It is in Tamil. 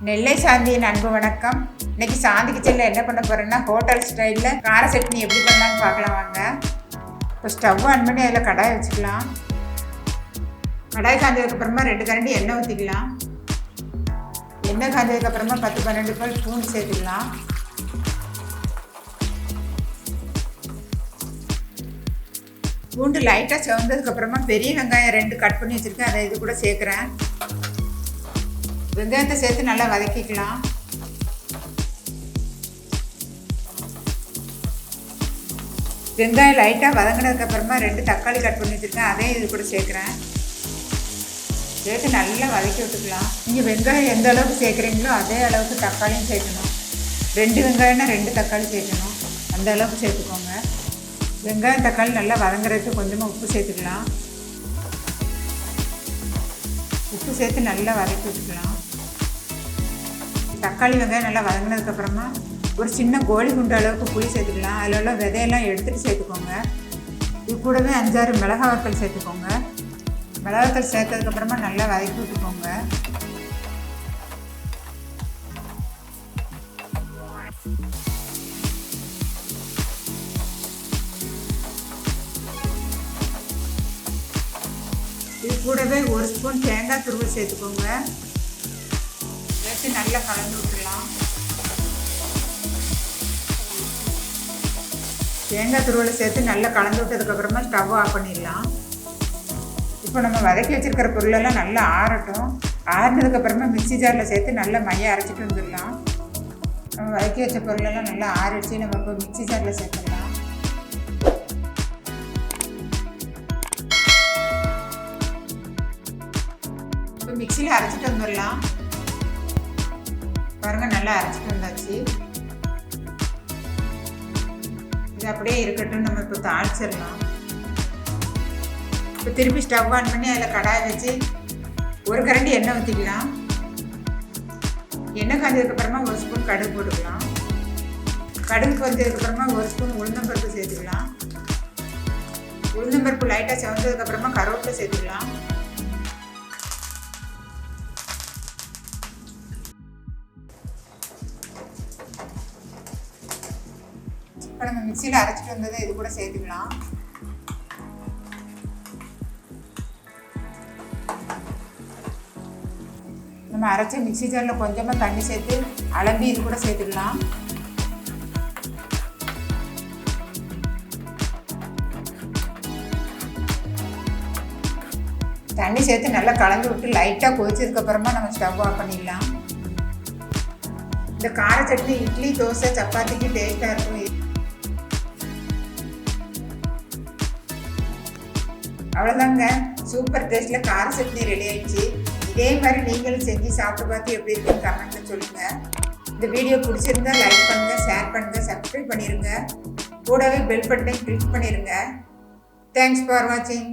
நெல்லை சாந்தியின் அன்பு வணக்கம். இன்னைக்கு சாந்தி கிச்சனில் என்ன பண்ண போகிறேன்னா ஹோட்டல் ஸ்டைலில் கார சட்னி எப்படி பண்ணலான்னு பார்க்கலாம் வாங்க. இப்போ ஸ்டவ் ஆன் பண்ணி அதில் கடாய் வச்சுக்கலாம். கடாய் காய்ஞ்சதுக்கப்புறமா 2 கரண்டி எண்ணெய் ஊற்றிக்கலாம். எண்ணெய் காய்ஞ்சதுக்கப்புறமா 10-12 பல் பூண்டு சேர்த்துக்கலாம். பூண்டு லைட்டாக சிவந்ததுக்கப்புறமா பெரிய வெங்காயம் 2 கட் பண்ணி வச்சுருக்கேன், அதை இது கூட சேர்க்குறேன். வெங்காயத்தை சேர்த்து நல்லா வதக்கிக்கலாம். வெங்காயம் லைட்டாக வதங்கினதுக்கப்புறமா 2 தக்காளி கட் பண்ணி வச்சுருக்கேன், அதையும் இது கூட சேர்க்குறேன். சேர்த்து நல்லா வதக்கி விட்டுக்கலாம். நீங்கள் வெங்காயம் எந்த அளவுக்கு சேர்க்குறீங்களோ அதே அளவுக்கு தக்காளியும் சேர்க்கணும். 2 வெங்காயம்னா 2 தக்காளி சேர்க்கணும், அந்த அளவுக்கு சேர்த்துக்கோங்க. வெங்காயம் தக்காளி நல்லா வதங்குறதுக்கு கொஞ்சமாக உப்பு சேர்த்துக்கலாம். உப்பு சேர்த்து நல்லா வதக்கி விட்டுக்கலாம். தக்காளி வெங்காயம் நல்லா வதங்கினதுக்கப்புறமா ஒரு சின்ன கோழி குண்டு அளவுக்கு புளி சேர்த்துக்கலாம். அதில் உள்ள விதையெல்லாம் எடுத்துகிட்டு சேர்த்துக்கோங்க. இது கூடவே 5-6 மிளகாய் வத்தல் சேர்த்துக்கோங்க. மிளகாய் வத்தல் சேர்த்ததுக்கப்புறமா நல்லா வதக்கி விட்டுக்கோங்க. இது கூடவே 1 ஸ்பூன் தேங்காய் துருவல் சேர்த்துக்கோங்க. சேர்த்து நல்லா கலந்து விட்டுலாம். தேங்காய் துருவலை சேர்த்து நல்லா கலந்து விட்டதுக்கப்புறமா ஸ்டவ் ஆஃப் பண்ணிடலாம். இப்போ நம்ம வதக்கி வச்சுருக்கிற பொருளெல்லாம் நல்லா ஆறட்டும். ஆறினதுக்கப்புறமா மிக்ஸி ஜாரில் சேர்த்து நல்லா மையம் அரைச்சிட்டு வந்துடலாம். நம்ம வதக்கி வச்ச பொருளெல்லாம் நல்லா ஆறிடுச்சு. நம்ம இப்போ மிக்ஸி ஜாரில் சேர்த்துடலாம். இப்போ மிக்ஸியில் அரைச்சிட்டு வந்துடலாம். பாருங்கள், நல்லா அரைச்சிட்டு வந்தாச்சு. இது அப்படியே இருக்கட்டும். நம்ம இப்போ தாளிச்சிடலாம். இப்போ திருப்பி ஸ்டவ் ஆன் பண்ணி அதில் கடாய் வச்சு 1 கரண்டி எண்ணெய் ஊற்றிக்கலாம். எண்ணெய் காய்ஞ்சதுக்கப்புறமா 1 ஸ்பூன் கடுகு போட்டுக்கலாம். கடுகு பொரிஞ்சதுக்கப்புறமா 1 ஸ்பூன் உளுந்தம்பருப்பு சேர்த்துக்கலாம். உளுந்தம்பருப்பு லைட்டாக செவந்ததுக்கப்புறமா கருவேப்பிலை சேர்த்துக்கலாம். இப்போ நம்ம மிக்சியில் அரைச்சிட்டு வந்ததை இது கூட சேர்த்துக்கலாம். நம்ம அரைச்ச மிக்ஸி ஜாரில் கொஞ்சமாக தண்ணி சேர்த்து அலம்பி இது கூட சேர்த்துக்கலாம். தண்ணி சேர்த்து நல்லா கலந்து விட்டு லைட்டாக கொதிச்சதுக்கப்புறமா நம்ம ஸ்டவ் ஆஃப் பண்ணிடலாம். இந்த கார சட்னி இட்லி, தோசை, சப்பாத்திக்கு டேஸ்ட்டாக இருக்கும். அவ்வளோதாங்க, சூப்பர் டேஸ்ட்டில் கார சட்னி ரெடி ஆயிடுச்சு. இதே மாதிரி நீங்களும் செஞ்சு சாப்பிட்டு பார்த்து எப்படி இருக்குன்னு கமெண்ட்டில் சொல்லுங்கள். இந்த வீடியோ பிடிச்சிருந்தா லைக் பண்ணுங்கள், ஷேர் பண்ணுங்கள், சப்ஸ்கிரைப் பண்ணிடுங்க. கூடவே பெல் பட்டனை கிளிக் பண்ணிடுங்க. தேங்க்ஸ் ஃபார் வாட்சிங்.